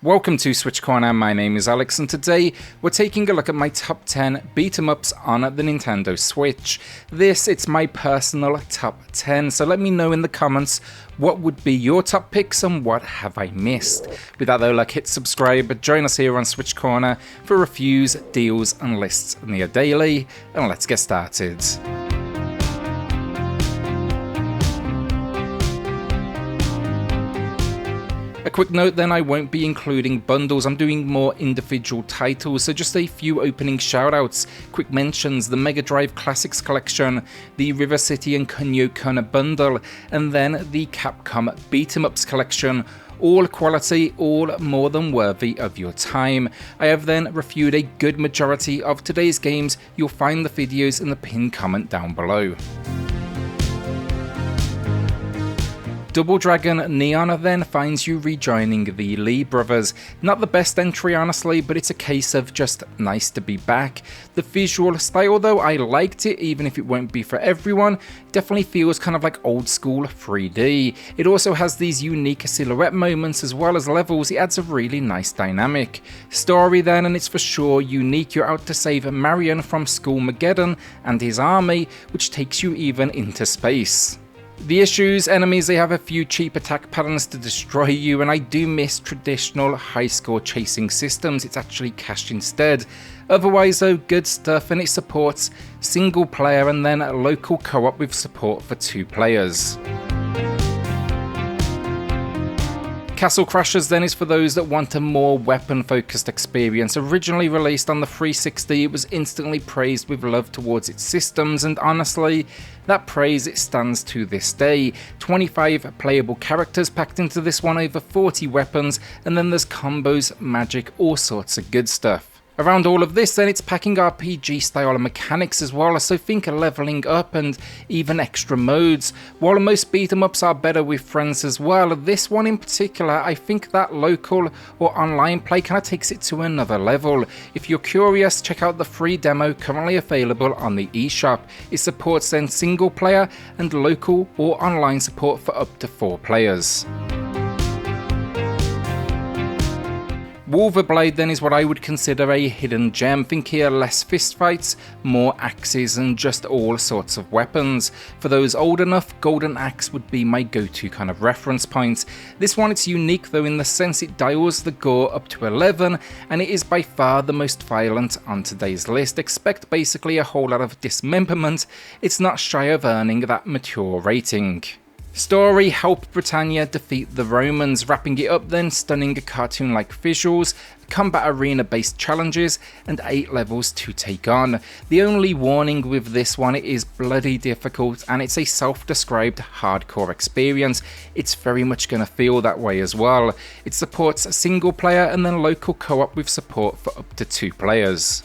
Welcome to SwitchCorner, my name is Alex, and today we're taking a look at my top 10 beat-em-ups on the Nintendo Switch. It's my personal top 10, so let me know in the comments what would be your top picks and what have I missed. With that though, hit subscribe, join us here on SwitchCorner for reviews, deals and lists near daily, and let's get started. A quick note then, I won't be including bundles, I'm doing more individual titles, so just a few opening shoutouts, quick mentions, the Mega Drive Classics Collection, the River City and Kunio-kun bundle, and then the Capcom Beat-em-ups collection. All quality, all more than worthy of your time. I have then reviewed a good majority of today's games. You'll find the videos in the pinned comment down below. Double Dragon Neon then finds you rejoining the Lee brothers. Not the best entry honestly, but it's a case of just nice to be back. The visual style though, I liked it, even if it won't be for everyone. Definitely feels kind of like old school 3D. It also has these unique silhouette moments as well as levels. It adds a really nice dynamic. Story then, and it's for sure unique. You're out to save Marion from Skullmageddon and his army, which takes you even into space. The issues, enemies, they have a few cheap attack patterns to destroy you, and I do miss traditional high score chasing systems. It's actually cached instead. Otherwise though, good stuff, and it supports single player and then local co-op with support for 2 players. Castle Crashers then is for those that want a more weapon-focused experience. Originally released on the 360, it was instantly praised with love towards its systems, and honestly, that praise it stands to this day. 25 playable characters packed into this one, over 40 weapons, and then there's combos, magic, all sorts of good stuff. Around all of this then, it's packing RPG style mechanics as well, so think of leveling up and even extra modes. While most beat 'em ups are better with friends as well, this one in particular, I think that local or online play kind of takes it to another level. If you're curious, check out the free demo currently available on the eShop. It supports then single player and local or online support for up to 4 players. Wulverblade then is what I would consider a hidden gem. Think here less fistfights, more axes and just all sorts of weapons. For those old enough, Golden Axe would be my go-to kind of reference point. This one, it's unique though in the sense it dials the gore up to 11, and it is by far the most violent on today's list. Expect basically a whole lot of dismemberment. It's not shy of earning that mature rating. Story, help Britannia defeat the Romans, wrapping it up then, stunning cartoon-like visuals, combat arena based challenges, and 8 levels to take on. The only warning with this one, it is bloody difficult and it's a self-described hardcore experience. It's very much going to feel that way as well. It supports single player and then local co-op with support for up to 2 players.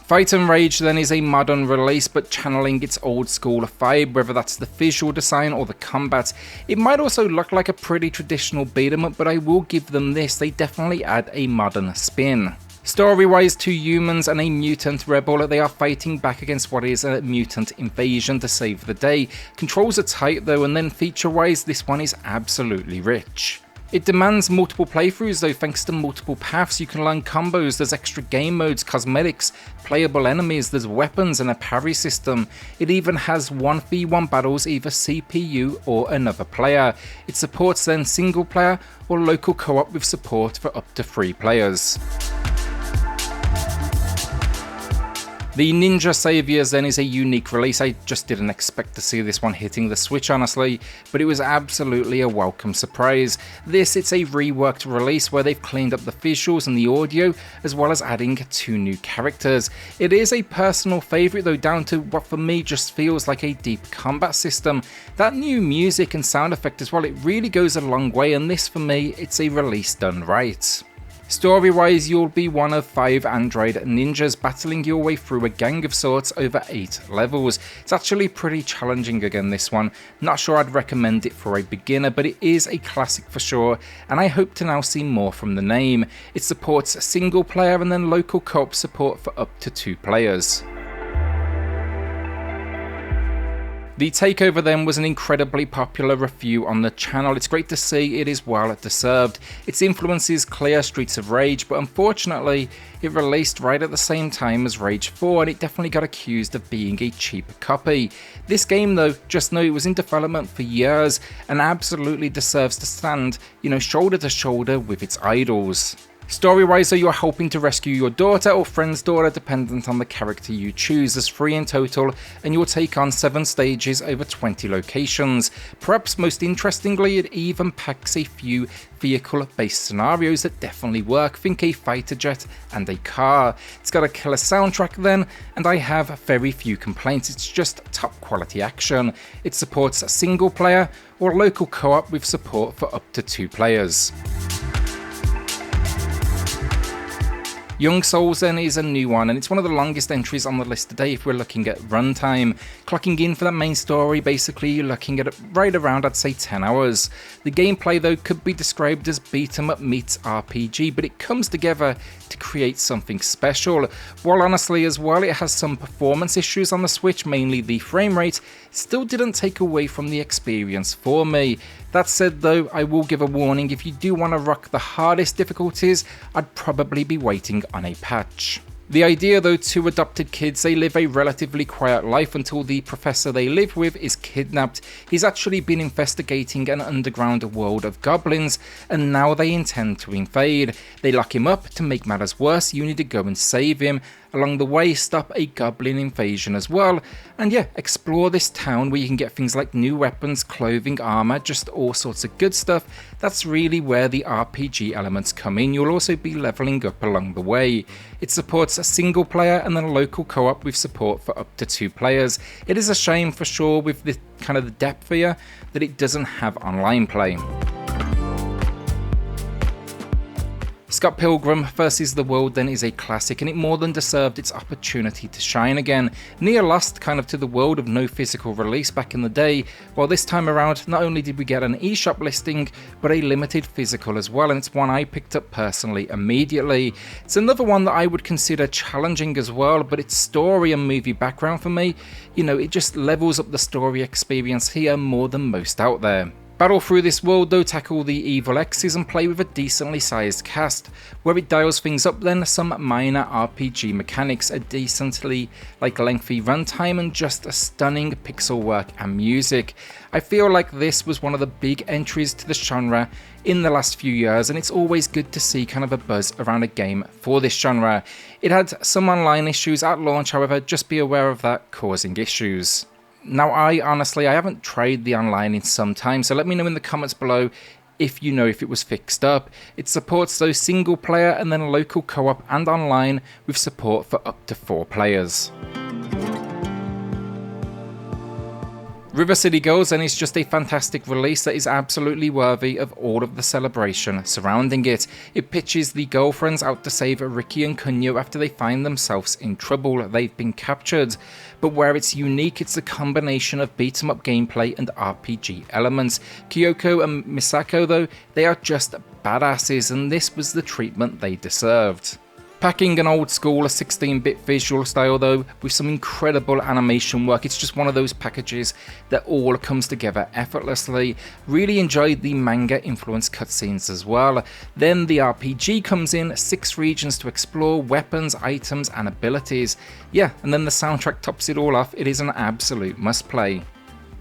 Fight and Rage then is a modern release but channeling its old school vibe, whether that's the visual design or the combat. It might also look like a pretty traditional beat 'em up, but I will give them this, they definitely add a modern spin. Story-wise, 2 humans and a mutant rebel, they are fighting back against what is a mutant invasion to save the day. Controls are tight though, and then feature-wise, this one is absolutely rich. It demands multiple playthroughs though, thanks to multiple paths. You can learn combos, there's extra game modes, cosmetics, playable enemies, there's weapons and a parry system. It even has 1v1 battles, either CPU or another player. It supports then single player or local co-op with support for up to 3 players. The Ninja Saviors then is a unique release. I just didn't expect to see this one hitting the Switch honestly, but it was absolutely a welcome surprise. It's a reworked release where they've cleaned up the visuals and the audio, as well as adding 2 new characters. It is a personal favourite though, down to what for me just feels like a deep combat system. That new music and sound effect as well, it really goes a long way, and this for me, it's a release done right. Story-wise, you'll be one of 5 android ninjas battling your way through a gang of sorts over 8 levels. It's actually pretty challenging again, this one. Not sure I'd recommend it for a beginner, but it is a classic for sure, and I hope to now see more from the name. It supports single player and then local co-op support for up to 2 players. The TakeOver then was an incredibly popular review on the channel. It's great to see it is well deserved. Its influence is clear, Streets of Rage, but unfortunately it released right at the same time as Rage 4 and it definitely got accused of being a cheap copy. This game though, just know it was in development for years and absolutely deserves to stand, shoulder to shoulder with its idols. Story-wise though, you're hoping to rescue your daughter or friend's daughter dependent on the character you choose. There's 3 in total and you'll take on 7 stages over 20 locations. Perhaps most interestingly, it even packs a few vehicle-based scenarios that definitely work. Think a fighter jet and a car. It's got a killer soundtrack then, and I have very few complaints. It's just top quality action. It supports single player or local co-op with support for up to 2 players. Young Souls then is a new one, and it's one of the longest entries on the list today if we're looking at runtime. Clocking in for that main story, basically you're looking at right around, I'd say, 10 hours. The gameplay though could be described as beat 'em up meets RPG, but it comes together to create something special. While honestly as well it has some performance issues on the Switch, mainly the frame rate, it still didn't take away from the experience for me. That said though, I will give a warning, if you do want to rock the hardest difficulties, I'd probably be waiting on a patch. The idea though, 2 adopted kids, they live a relatively quiet life until the professor they live with is kidnapped. He's actually been investigating an underground world of goblins and now they intend to invade. They lock him up. To make matters worse, you need to go and save him. Along the way, stop a goblin invasion as well, and yeah, explore this town where you can get things like new weapons, clothing, armor, just all sorts of good stuff. That's really where the RPG elements come in. You'll also be leveling up along the way. It supports a single player and then a local co-op with support for up to 2 players. It is a shame for sure with the kind of the depth here that it doesn't have online play. Scott Pilgrim vs. the World then is a classic, and it more than deserved its opportunity to shine again. Near lost kind of to the world of no physical release back in the day, while this time around not only did we get an eShop listing, but a limited physical as well, and it's one I picked up personally immediately. It's another one that I would consider challenging as well, but its story and movie background for me, it just levels up the story experience here more than most out there. Battle through this world though, tackle the evil X's and play with a decently sized cast. Where it dials things up then, some minor RPG mechanics, a decently lengthy runtime and just a stunning pixel work and music. I feel like this was one of the big entries to the genre in the last few years, and it's always good to see kind of a buzz around a game for this genre. It had some online issues at launch, however, just be aware of that causing issues. Now I haven't tried the online in some time, so let me know in the comments below if you know if it was fixed up. It supports those single player and then local co-op and online with support for up to 4 players. River City Girls then is just a fantastic release that is absolutely worthy of all of the celebration surrounding it. It pitches the girlfriends out to save Ricky and Kunio after they find themselves in trouble. They've been captured. But where it's unique, it's a combination of beat 'em up gameplay and RPG elements. Kyoko and Misako though, they are just badasses, and this was the treatment they deserved. Packing an old school 16-bit visual style though, with some incredible animation work. It's just one of those packages that all comes together effortlessly. Really enjoyed the manga influenced cutscenes as well. Then the RPG comes in, 6 regions to explore, weapons, items and abilities. Yeah, and then the soundtrack tops it all off. It is an absolute must play.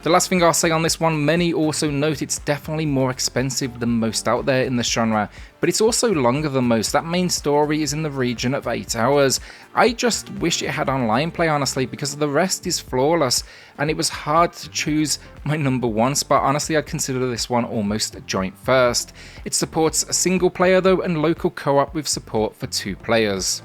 The last thing I'll say on this one, many also note it's definitely more expensive than most out there in the genre, but it's also longer than most. That main story is in the region of 8 hours. I just wish it had online play honestly, because the rest is flawless, and it was hard to choose my number 1 spot. Honestly, I'd consider this one almost a joint first. It supports a single player though and local co-op with support for 2 players.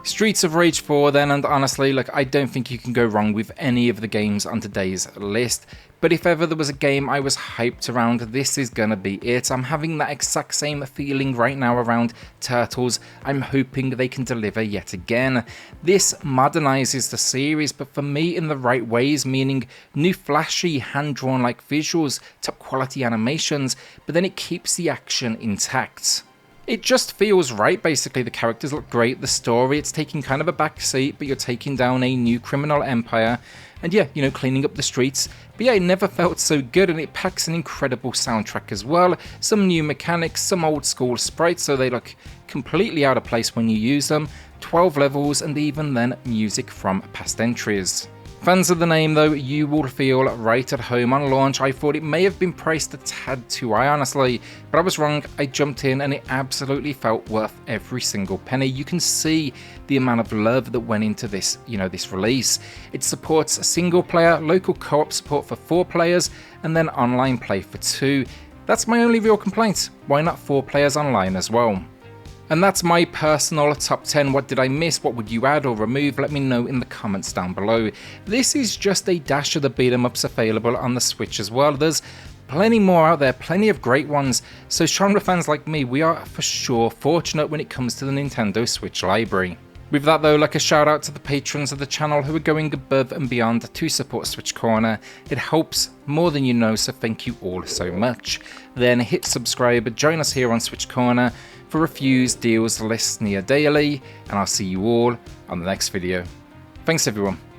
Streets of Rage 4 then, and honestly, I don't think you can go wrong with any of the games on today's list. But if ever there was a game I was hyped around, this is gonna be it. I'm having that exact same feeling right now around Turtles. I'm hoping they can deliver yet again. This modernizes the series, but for me in the right ways, meaning new flashy, hand-drawn visuals, top quality animations, but then it keeps the action intact. It just feels right, basically. The characters look great, the story, it's taking kind of a back seat, but you're taking down a new criminal empire, and yeah, you know, cleaning up the streets. But yeah, it never felt so good, and it packs an incredible soundtrack as well. Some new mechanics, some old school sprites, so they look completely out of place when you use them, 12 levels, and even then music from past entries. Fans of the name though, you will feel right at home on launch. I thought it may have been priced a tad too high, honestly, but I was wrong. I jumped in and it absolutely felt worth every single penny. You can see the amount of love that went into this, you know, this release. It supports a single player, local co-op support for 4 players, and then online play for 2. That's my only real complaint. Why not 4 players online as well? And that's my personal top 10. What did I miss? What would you add or remove? Let me know in the comments down below. This is just a dash of the beat 'em ups available on the Switch as well. There's plenty more out there, plenty of great ones. So genre fans like me, we are for sure fortunate when it comes to the Nintendo Switch library. With that though, like a shout out to the patrons of the channel who are going above and beyond to support SwitchCorner. It helps more than you know, so thank you all so much. Then hit subscribe, join us here on SwitchCorner for reviews, deals, lists near daily, and I'll see you all on the next video. Thanks everyone.